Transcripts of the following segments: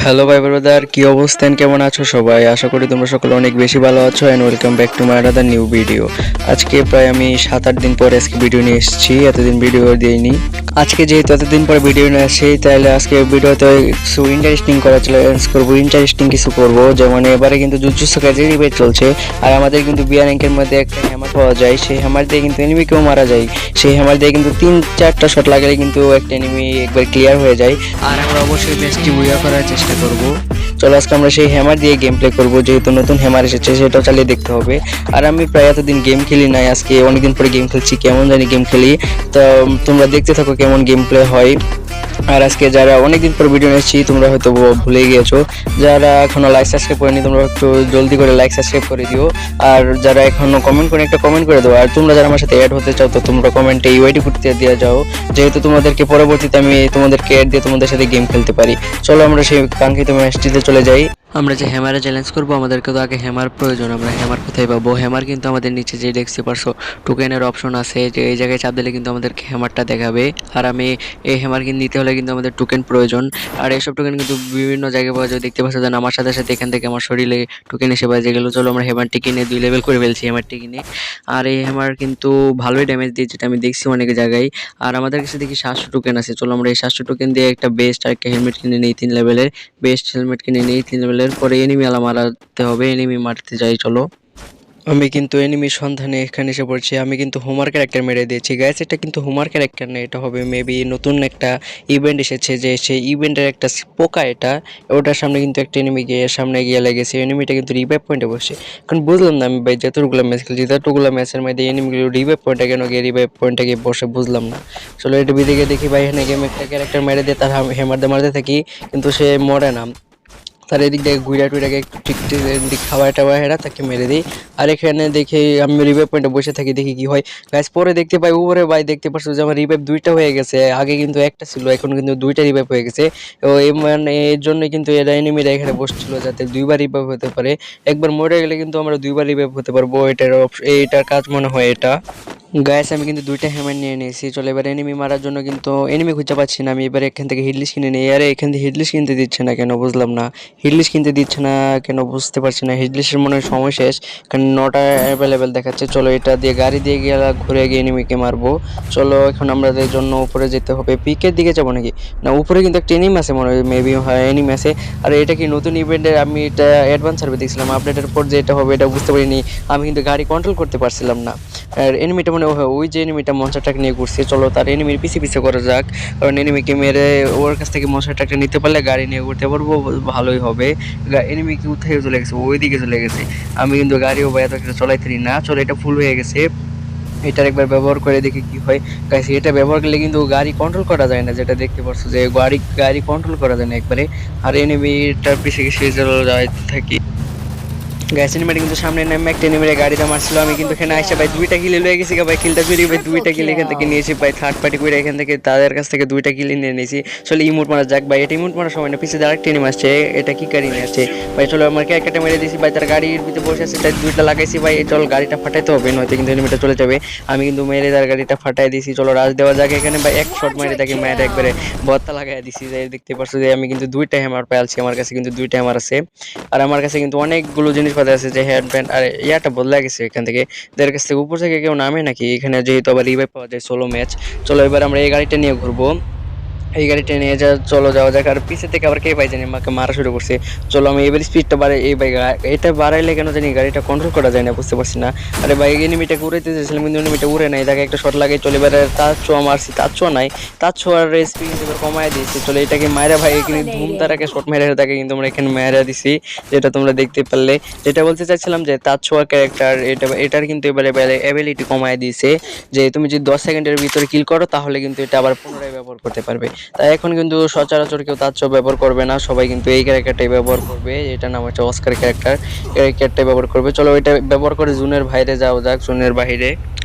Hello ভাই brother, কি অবস্থান, কেমন আছো সবাই? আশা করি তোমরা সকলে অনেক বেশি ভালো আছো and welcome back to my another new video. আজকে প্রায় আমি 7-8 দিন পরে আজকে ভিডিও নিয়ে এসেছি, এতদিন ভিডিও দিইনি। আজকে যেহেতু এতদিন পরে ভিডিও নিয়ে আসি, তাহলে আজকে ভিডিওতে কিছু ইন্টারেস্টিং করার চ্যালেঞ্জ করবো, ইন্টারেস্টিং কিছু করবো। যেমন এবারে কিন্তু জুজুৎসু কাইসেন রিবেট চলছে, আর আমাদের কিন্তু বি র্যাঙ্কের মধ্যে একটা হ্যামার পাওয়া যায়। সেই হ্যামার দিয়ে কিন্তু এনিমিকেও মারা যায়। সেই হ্যামার দিয়ে কিন্তু 3-4টা শট লাগালে কিন্তু একটা এনিমি একবার ক্লিয়ার হয়ে যায়। আর আমরা অবশ্যই ম্যাচটি উইয়া করার চেষ্টা করব। চলো আজকে আমরা সেই হ্যামার দিয়ে গেম প্লে করবো, যেহেতু নতুন হ্যামার এসেছে সেটাও চালিয়ে দেখতে হবে। আর আমি প্রায় এতদিন গেম খেলি নাই, আজকে অনেকদিন পরে গেম খেলছি, কেমন জানি গেম খেলি। তো তোমরা দেখতে থাকো কেমন গেম প্লে হয়। আর আজকে যারা অনেকদিন পর ভিডিও নিয়েছি তোমরা হয়তো ভুলে গিয়েছো, যারা এখনো লাইক সাবস্ক্রাইব করেনি তোমরা একটু জলদি করে লাইক সাবস্ক্রাইব করে দিও। আর যারা এখনো কমেন্ট করে একটা কমেন্ট করে দাও। আর তোমরা যারা আমার সাথে অ্যাড হতে চাও তো তোমরা কমেন্টে ইউআইডি করতে দিয়ে যাও, যেহেতু তোমাদেরকে পরবর্তীতে আমি তোমাদেরকে অ্যাড দিয়ে তোমাদের সাথে গেম খেলতে পারি। চলো আমরা সেই কাঙ্ক্ষিত ম্যাচটিতে চলে যাই। আমরা যে হ্যামারে চ্যালেঞ্জ করবো, আমাদেরকে তো আগে হ্যামার প্রয়োজন। আমরা হ্যামার কোথায় পাবো? হ্যামার কিন্তু আমাদের নিচে যে দেখতে পারছো টোকেনের অপশন আছে, যে এই জায়গায় চাপ দিলে কিন্তু আমাদেরকে হ্যামারটা দেখাবে। আর আমি এই হ্যামার কিন্তু নিতে হলে কিন্তু আমাদের টোকেন প্রয়োজন। আর এইসব টোকেন কিন্তু বিভিন্ন জায়গায় পাওয়া যায়, দেখতে পাচ্ছ। যেন আমার সাথে সাথে এখান থেকে আমার শরীরে টোকেন এসে বাজে গেলো। চলো আমরা হ্যামারটি কিনে 2 লেভেল করে ফেলছি হ্যামারটি কিনে। আর এই হ্যামার কিন্তু ভালোই ড্যামেজ দিয়ে, যেটা আমি দেখছি অনেক জায়গায়। আর আমাদের কাছে দেখি 700 টোকেন আছে। চলো আমরা এই 700 টোকেন দিয়ে একটা বেস্ট আর একটা হেলমেট কিনে নিই 3 লেভেলের। বেস্ট হেলমেট কিনে নিই 3 লেভেলের। পরে এনিমি আলা মারাতে হবে, এনিমি মারতে যাই চলো। আমি কিন্তু এনিমির সন্ধানে এখানে এসে পড়ছি। আমি কিন্তু হোমার ক্যারেক্টার মেরে দিয়েছি গাইস। এটা কিন্তু হোমার ক্যারেক্টার না, এটা হবে মেবি নতুন একটা ইভেন্ট এসেছে, যে সেই ইভেন্টের একটা পোকা এটা। ওটার সামনে কিন্তু একটা এনিমি সামনে গিয়ে লেগেছে। এনিমিটা কিন্তু রিভাইভ পয়েন্টে বসে। কারণ বুঝলাম না আমি ভাই, যতগুলো ম্যাচ খেলছি ততগুলো ম্যাচের মধ্যে এনিমিগুলো রিভাইভ পয়েন্টে কেন গিয়ে রিভাইভ পয়েন্টে গিয়ে বসে, বুঝলাম না। চলো এটা বিদিকে দেখি ভাই, এখানে গেম একটা ক্যারেক্টার মেরে দিয়ে তার হ্যামার দিয়ে মারতে থাকি, কিন্তু সে মরে না। তার এদিক দিয়ে ঘুরা টুইরাকে একটু ঠিক খাওয়া টাওয়া হেরা তাকে মেরে দিই। আর এখানে দেখে আমি রিভাইভ পয়েন্টে বসে থাকি, দেখি কি হয় গাইস। পরে দেখতে পাই উপরে ভাই, দেখতে পাচ্ছ যে আমার রিভাইভ 2টা হয়ে গেছে। আগে কিন্তু একটা ছিল, এখন কিন্তু 2টা রিভাইভ হয়ে গেছে। ও মানে এর জন্য কিন্তু এরা এনিমিরা এখানে বসছিল, যাতে 2বার রিভাইভ হতে পারে। একবার মরে গেলে কিন্তু আমরা 2বার রিভাইভ হতে পারবো। এটার কাজ মনে হয় এটা। গাইস আমি কিন্তু 2টা হ্যামার নিয়ে নিয়েছি। চলো এবার এনিমি মারার জন্য কিন্তু এনিমি খুঁজে পাচ্ছি না। আমি এবার এখান থেকে হিডলিশ কিনে নিই। আরে এখান থেকে হিডলিশ কিনতে দিচ্ছে না কেন, বুঝলাম না। হিডলিশ কিনতে দিচ্ছে না কেন বুঝতে পারছি না। হিডলিশের মনে হয় সময় শেষ, কারণ 9টা অ্যাভেলেবেল দেখাচ্ছে। চলো এটা দিয়ে গাড়ি দিয়ে গিয়ে ঘুরে গিয়ে এনিমিকে মারবো। চলো এখন আমাদের জন্য উপরে যেতে হবে। পিকের দিকে যাবো নাকি? না, উপরে কিন্তু একটা এনিমি আছে মনে হয়, মেবি হয় এনিমি আছে। আর এটা কি নতুন ইভেন্টের? আমি এটা অ্যাডভান্স সার্ভে দেখছিলাম, আপডেটের পর যে এটা হবে এটা বুঝতে পারিনি। আমি কিন্তু গাড়ি কন্ট্রোল করতে পারছিলাম না। আর এনিমিটা মনে হয় ওই যে এনিমিটা মনস্টার ট্রাক নিয়ে ঘুরছে। চলো তার এনিমির পিছে পিছে করা যাক, কারণ এনিমিকে মেরে ওর কাছ থেকে মনস্টার ট্রাকটা নিতে পারলে গাড়ি নিয়ে ঘুরতে পারবো, ভালোই হবে। এনিমি কি কোথায় চলে গেছে? ওই দিকে চলে গেছে। আমি কিন্তু গাড়িও বা এত কিছু চলাইতে না। চলো এটা ফুল হয়ে গেছে, এটার একবার ব্যবহার করে দেখি কি হয় গাইস। এটা ব্যবহার করলে কিন্তু গাড়ি কন্ট্রোল করা যায় না, যেটা দেখতে পাচ্ছ যে গাড়ি কন্ট্রোল করা যায় না একবারে। আর এনিমিটার পিছে পিছে চলে যাইতে থাকি। গ্যাস এনিমেটা কিন্তু সামনে নেমে একটা এনিমের গাড়িটা মারছিল। আমি কিন্তু এখানে আইসা ভাই 2টা কিল লয়ে গেছি ভাই। কিলটা চুরি ভাই, 2টা কিল এখান থেকে নিয়েছি ভাই। থার্ড পার্টি করে এখান থেকে তাদের কাছ থেকে 2টা কিল নিয়ে নিয়েছি। চলো ইমোট মারা যাক ভাই। এটা ইমোট মারার সময় না, পিছে আরেকটা এনিমি আসছে। এটা কি গাড়ি নিয়ে আসছে ভাই? চলো আমার ক্যারেক্টারটা মেরে দিয়েছি ভাই। তার গাড়ির ভিতরে বসে আছে, তাই 2টা লাগাইছি ভাই। চল গাড়িটা ফাটাইতে হবে, নয়তো কিন্তু এনিমিটা চলে যাবে। আমি কিন্তু মেরে তার গাড়িটা ফাটাই দিয়েছি। চলো রাজ দেওয়া যাক এখানে ভাই। এক শট মেরে তাকে মেরে একবারে বত্তা লাগাই দিছি। দেখতে পাচ্ছ যে আমি কিন্তু 2টা হ্যামার পেয়েছি। আমার কাছে কিন্তু 2টা হ্যামার আছে। আর আমার কাছে কিন্তু অনেকগুলো জিনিসপত্র আছে, যে হেড ব্যান্ড। আর ইয়াটা বদলে গেছে এখান থেকে, এদের কাছ থেকে উপর থেকে কেউ নামে নাকি এখানে, যেহেতু আবার রিভাইভ পাওয়া যায় সোলো ম্যাচ। চলো এবার আমরা এই গাড়িটা নিয়ে ঘুরবো। এই গাড়িটা নিয়ে চলো যাওয়া যাক। আর পিছে থেকে আবার কে ভাই জানি আমাকে মারা শুরু করছে। চলো আমি এবার স্পিডটা বাড়াই। এই ভাই এটা বাড়াইলে কেন জানি গাড়িটা কন্ট্রোল করা যায় না, বুঝতে পারছি না। আরে ভাই এনিমিটাকে উড়াইতে চেয়েছিলাম, কিন্তু এনিমিটা উড়ে নাই। তাকে একটা শট লাগাই। চলে এবার তার ছোঁয়া মারছি, তার ছোঁয়া নাই, তার ছোঁয়ার স্পিড কিন্তু এবার কমায় দিয়েছি। চলো এটাকে মায়েরা ভাই, এখানে ধুম তারাকে শট মেরে তাকে কিন্তু আমরা এখানে মায়েরা দিছি, যেটা তোমরা দেখতে পারলে। যেটা বলতে চাইছিলাম যে তার ছোঁয়া ক্যারেক্টার এটার কিন্তু এবারে অ্যাবিলিটি কমায় দিয়েছে, যে তুমি যদি 10 সেকেন্ডের ভিতরে কিল করো তাহলে কিন্তু এটা আবার পুনরায় ব্যবহার করতে পারবে। তাই এখন কিন্তু সচরাচর কেউ তার চোখ ব্যবহার করবে না, সবাই কিন্তু এই ক্যারেক্টারটাই ব্যবহার করবে। এটা নাম হচ্ছে অস্কার ক্যারেক্টারটাই ব্যবহার করবে। চলো এটা ব্যবহার করে জুনের বাইরে যাওয়া যাক, জুনের বাইরে।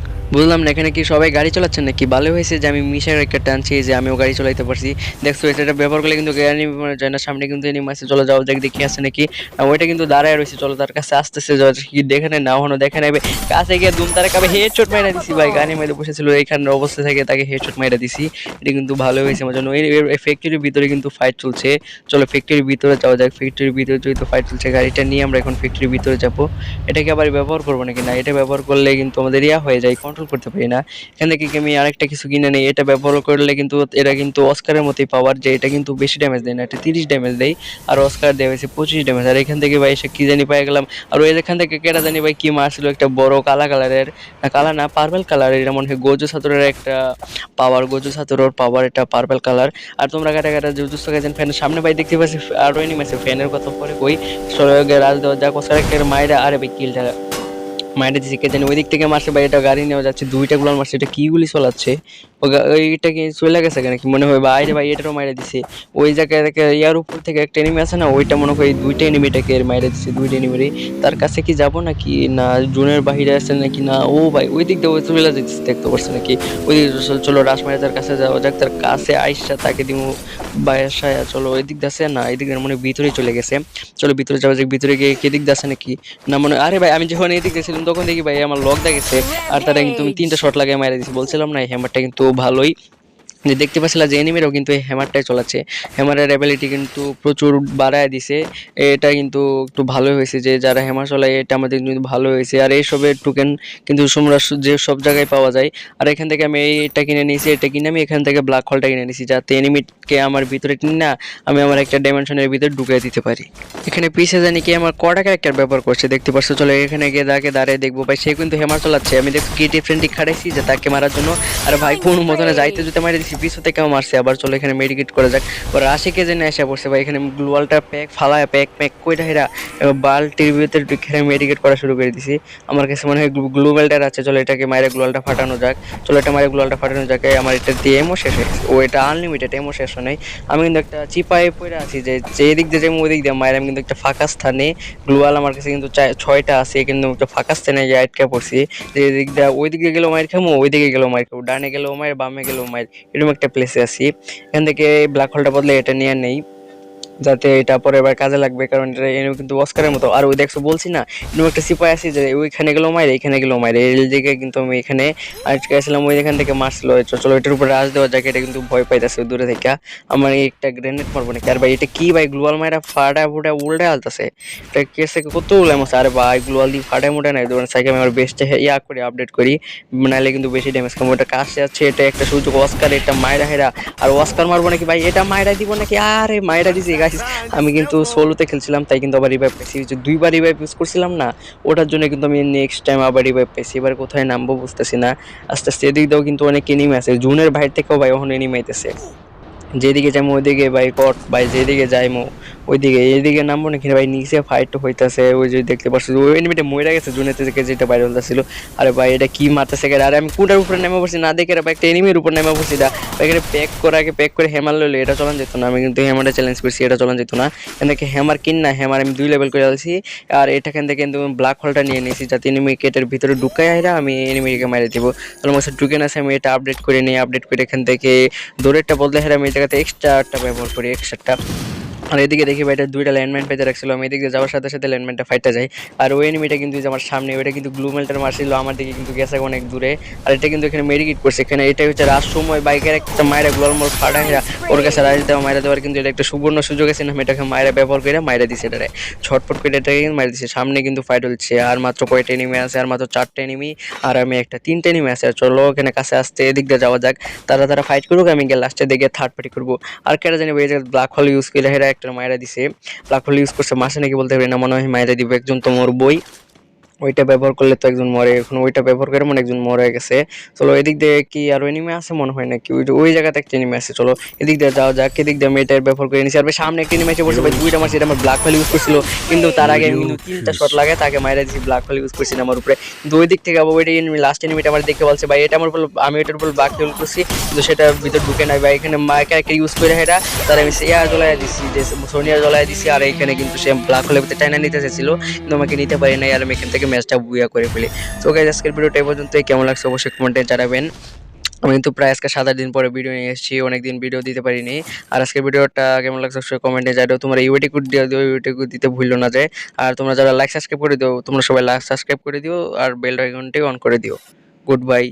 বুঝলাম না, এখানে কি সবাই গাড়ি চালাচ্ছেন নাকি? ভালো হয়েছে যে আমি মিশার একটা টানছি যে আমিও গাড়ি চালাইতে পারছি। দেখছো এটা ব্যবহার করলে কিন্তু গাড়ি যায় না, সামনে কিন্তু এনিমি আছে, চলো যাও দেখ দেখি আছে নাকি। ওইটা কিন্তু দাঁড়ায় রয়েছে, চলো তার কাছে আসতেছে, কি দেখে নেয় না হনো দেখে নেবে, কাছে গিয়ে দুম তারা কাবে হেডশট মাইরা দিছি ভাই, গাড়ি মেরে বসেছিল এইখানের অবস্থা থেকে তাকে হেডশট মাইরা দিছি। এটা কিন্তু ভালো হয়েছে আমার জন্য। এই ফ্যাক্টরির ভিতরে কিন্তু ফাইট চলছে, চলো ফ্যাক্টরির ভিতরে যাওয়া যাক। ফ্যাক্টরির ভিতরে যেহেতু ফাইট চলছে, গাড়িটা নিয়ে আমরা এখন ফ্যাক্টরির ভিতরে যাবো। এটাকে আবার ব্যবহার করবো নাকি? না, এটা ব্যবহার করলে কিন্তু আমাদের হয়ে যায়, কন্ট্রোল করতে পারি না। এখান থেকে কি আমি আরেকটা কিছু কিনে নেই, এটা ব্যবহার করলে কিন্তু এটা কিন্তু অস্কারের মতোই পাওয়ার, যে এটা কিন্তু বেশি ড্যামেজ দেয় না, এটা 30 ড্যামেজ দেয়, আর অস্কার দেওয়া হয়েছে 25 ড্যামেজ। আর এখান থেকে ভাই সে কি জানি পাই গেলাম। আর ওই এখান থেকে কেটা জানি ভাই কি মারছিল, একটা বড় কালা কালারের, না কালা না পার্পল কালারের, এটা মনে হয় গোজো ছাত্রের একটা পাওয়ার, গোজো ছাত্রের পাওয়ার, এটা পার্পল কালার। আর তোমরা কাটা কাটা জুজুৎসু কাইসেন ফ্যানের সামনে ভাই দেখতে পাচ্ছি আরো এনিমি আছে, ফ্যানের কথা পরে কই সরগে রাজ দেওয়া যাক, অস্কারের মাইরা আরে ভাই কিলটা মাইরে দিছে কে জানি, ওই দিক থেকে মারছে ভাই, এটা গাড়ি নিয়ে যাচ্ছে, দুইটা গুলার মারছে, এটা কি গুলি চালাচ্ছে, ওইটা কি চলে গেছে কেন কি মনে হয় বাইরে ভাই, এটারও মাইরে দিছে। ওই জায়গায় ইয়ার উপর থেকে একটা এনিমি আছে না, ওইটা মনে হয় দুইটা এনিমিটাকে মাইরে দিছে, দুইটা এনিমিরই। তার কাছে কি যাব নাকি না জোনের বাহিরে আছে নাকি না, ও ভাই ওই দিক দিয়ে চলে যাচ্ছে দেখতে পারছে নাকি, ওই দিক চলো রাস মারে তার কাছে যাওয়া যাক, তার কাছে আইসা তাকে দিমু বাসায়। চলো ওই দিক আছে না, এই দিক মনে ভিতরেই চলে গেছে, চলো ভিতরে যাওয়া যাক। ভিতরে গিয়ে কে দিক আছে নাকি না মনে, আরে ভাই আমি যখন এই দিক দেখছিলাম তখন দেখি ভাই আমার লক দেখেছে, আর তারা কিন্তু 3টা শট লাগিয়ে মারা দিয়েছে। বলছিলাম না এই হ্যামারটা কিন্তু ভালোই, যে দেখতে পাচ্ছিলাম যে এনিমিরাও কিন্তু এই হ্যামারটাই চালাচ্ছে, হ্যামারের অ্যাবিলিটি কিন্তু প্রচুর বাড়ায় দিছে। এটা কিন্তু একটু ভালো হয়েছে যে যারা হ্যামার চালায়, এটা আমাদের কিন্তু ভালো হয়েছে। আর এইসবের টোকেন কিন্তু তোমরা যে সব জায়গায় পাওয়া যায়। আর এখান থেকে আমি এইটা কিনে নিয়েছি, এটা কিনে আমি এখান থেকে ব্ল্যাক হোলটা কিনে নিয়েছি, যাতে এনিমিটকে আমার ভিতরে কিনে না আমি আমার একটা ডাইমেনশনের ভিতরে ঢুকিয়ে দিতে পারি। এখানে পিছে জানি কি আমার কটা ক্যারেক্টার ব্যবহার করছে দেখতে পাচ্ছ, চলো এখানে গিয়ে তাকে দাঁড়িয়ে দেখবো ভাই, সে কিন্তু হ্যামার চালাচ্ছে। আমি দেখছি কি ডিফারেন্ট খাড়াইছি যে তাকে মারার জন্য, আর ভাই কোনো মতনে যাইতে যেতে মারি দিছি, পিছু থেকেও মারছে আবার। চলো এখানে মেডিকেট করা যাক। ওরা আশিকে জেনে এসে পড়ছে ভাই, এখানে গ্লোয়ালটা প্যাক ফালায় প্যাক প্যাক কইটা হেরা বালটির ভিতরে এখানে মেডিকেট করা শুরু করে দিছি। আমার কাছে মনে হয় গ্লোবালটার আছে, চলো এটাকে মাইরে গ্লোয়ালটা ফাটানো যাক। চলো এটা মাইরে গ্লোয়ালটা ফাটানো যাক। আমার এটা দিয়ে এমও শেষ হয়ে গেছে, ও এটা আনলিমিটেড এমও শেষ হয় নাই। আমি কিন্তু একটা চিপায়ে পড়ে আছি, যে যে দিক দিয়ে যাই ওই দিক দিয়ে মায়ের, আমি কিন্তু একটা ফাঁকা স্থানে গ্লোয়াল আমার কাছে কিন্তু 6টা আছে, কিন্তু একটা ফাঁকা স্থানে গিয়ে আটকে পড়ছি, যে দিক দিয়ে ওই দিকে গেলেও মায়ের খামো, ওই দিকে গেলেও মায়ের খাবো, ডানে গেলেও মায়ের, বামে গেলেও মায়ের, এরকম একটা প্লেসে আছি। এখান থেকে ব্ল্যাক হোলটা বদলে এটা নিয়ে নেই, যাতে এটা পরে এবার কাজে লাগবে, কারণ এটা এনে কিন্তু অস্কারের মতো। আর ওই দেখছো বলছি না এরকম একটা সিপাই আছে যে ওইখানে গেলেও মায়ের, এইখানে গেলেও মায়ের, এই দিকে কিন্তু আমি এখানে আজকে আসলাম, ওই এখান থেকে মারছিল। চলো এটার উপরে রাজ দেওয়া যায়, এটা কিন্তু ভয় পাইতেছে দূরে থেকে। আমার একটা গ্রেনেড মারবো নাকি? আর ভাই এটা কি ভাই গ্লোয়াল মায়েরা ফাটা ফুটা উল্টে আলতেছে, এটা কেসে কত উল্লামছে। আর ভাই গ্লোয়াল দিয়ে ফাটা মুটে নাই, দোকান সাইকেল আমি আমার বেস্টে করি আপডেট করি, নাহলে কিন্তু বেশি ড্যামেজ খাবো। এটা কাছে যাচ্ছে, এটা একটা সুযোগ অস্কার, এটা মায়েরা হেরা। আর অস্কার মারবো নাকি ভাই? এটা মায়েরা দিব নাকি? আরে মায়েরা দিছি গাইস। আমি কিন্তু সোলোতে খেলছিলাম, তাই কিন্তু আবার রিভাইভ পেয়েছি, যে 2বার রিভাইভ ইউজ করছিলাম না, ওটার জন্য কিন্তু আমি নেক্সট টাইম আবার রিভাইভ পেয়েছি। এবার কোথায় নামবো বুঝতেছি না। আস্তে আস্তে এদিক দিয়েও কিন্তু অনেক এনিমি আছে, জুনের বাইরে থেকেও ভাই ওখানে এনিমি আইতেছে। যেদিকে যাইমো ওইদিকে ভাই কট ভাই, যেদিকে যাইমো ওইদিকে, এইদিকে নামবো নাকি ভাই? নিচে ফাইট হইতাছে, ওই যে দেখতে পাচ্ছি ওই এনিমিটা মরে গেছে জুনেতে থেকে, যেটা বাইরে হইতাছিল। আরে ভাই এটা কি মারতেছে? আরে আমি কোনটার উপরে নেমে পড়ছি না দেখে ভাই, একটা এনিমির উপর নেমে পড়ছি। এখানে প্যাক করে হ্যামার লইলো, এটা চলান যেত না। আমি কিন্তু হ্যামারটা চ্যালেঞ্জ করছি, এটা চলান যেত না। এখান থেকে হ্যামার কিন না, হ্যামার আমি 2 লেভেল করে আলছি। আর এটাখান থেকে কিন্তু ব্ল্যাক হোলটা নিয়ে নিয়েছি, যাতে এনিমি কেটের ভিতরে ঢুকাই আইরা আমি এনিমিকে মারি দিব। তাহলে আমার ঢুকে না, আমি এটা আপডেট করে নিই, আপডেট করে এখান থেকে দৌড়েরটা বদলে হেরা আমি এই জায়গাতে এক্সট্রাটা ব্যবহার করি, এক্সট্রাটা। আর এদিকে দেখি ভাই এটা 2টা ল্যান্ডমাইন পেতে রাখছিল, আমি এদিকে যাওয়ার সাথে সাথে ল্যান্ডমাইনটা ফাইটটা যায়। আর ওই এনিমিটা কিন্তু আমার সামনে, ওইটা কিন্তু গ্লু মেল্টার মারছিল আমার দিকে, কিন্তু গেছে অনেক দূরে। আর এটা কিন্তু এখানে মেডিকেট করছে, এখানে এটা হচ্ছে রাত সময় বাইকের একটা মায়েরা গ্লোয়াল মোড় ফাটা হেরা ওর কাছে রাজ দেওয়া মায়েরা দেওয়ার, কিন্তু এটা একটা সুবর্ণ সুযোগ আছে না, আমি এটাকে মায়েরা ব্যবহার করে মায়েরা দিছে, এটারে ছটফট করে এটাকে মারি দিছে। সামনে কিন্তু ফাইট হচ্ছে, আর মাত্র কয়টা এনিমি আছে? আর মাত্র 4টা এনিমি, আর আমি একটা 3টে এনিমি আছে। আর চলো এখানে কাছে আসতে এদিক দিয়ে যাওয়া যাক, তারা ফাইট করুক, আমি গিয়ে লাস্টে দিকে থার্ড পার্টি করবো। আর কেটা জানি ভাই ব্ল্যাক হোল ইউজ করে হেরা একটা মায়েরা দিছে, ব্ল্যাক হোল ইউজ করছে, মাসে নাকি বলতে পারি না, মনে হয় মায়েরা দিব একজন তো মোর বই, ওইটা ব্যবহার করলে তো একজন মরে, এখন ওইটা ব্যবহার করে মনে একজন মরে গেছে। চলো এদিক দিয়ে কি আরো এনিমি আছে মনে হয় নাকি, ওই জায়গাতে একটা এনিমি আছে। চলো এদিক দিয়ে যাওয়া যাক, এদিক দিয়ে আমি এটা ব্যবহার করে নিছি। আর ভাই সামনে একটা এনিমি এসে বসে ভাই, 2টা মারছি, এটা আমার ব্ল্যাক হোল ইউজ করছিল, কিন্তু তার আগে আমি কিন্তু 3টা শট লাগে তাকে মাইরা দিছি, ব্ল্যাক হোল ইউজ করছি আমার উপরে। কিন্তু ওই দিক থেকে আবার ওইটা এনিমি লাস্ট এনিমিটা আমার দেখে বলছে ভাই এটা আমার উপর, আমি এটার উপর ব্ল্যাক হোল করছি, কিন্তু সেটা ভিতর ঢুকে নাই ভাই। এখানে ক্যারেক্টার ইউজ করে এটা তার আমি ইয়ার জ্বলাই দিছি, যে সোনিয়া জ্বলাই দিছি। আর এখানে কিন্তু সে ব্ল্যাক হোলের ভিতরে টাইনা নিতে চাইছিল, কিন্তু আমাকে নিতে পারি নাই, আর আমি এখান থেকে ম্যাচটা বুয়া করে ফেলি। তো গাইস আজকের ভিডিওটা এই পর্যন্তই, কেমন লাগছে অবশ্যই কমেন্টে জানাবেন। আমি কিন্তু প্রায় আজকে 7-8 দিন পরে ভিডিও নিয়ে এসেছি, অনেকদিন ভিডিও দিতে পারিনি। আর আজকের ভিডিওটা কেমন লাগছে অবশ্যই কমেন্টে জানাও। তোমরা ইউটি কোড দিয়ে দিও, ইউটি কোড দিতে ভুলো না যায়। আর তোমরা যারা লাইক সাবস্ক্রাইব করে দিও, তোমরা সবাই লাইক সাবস্ক্রাইব করে দিও আর বেল আইকনটি অন করে দিও। Good bye.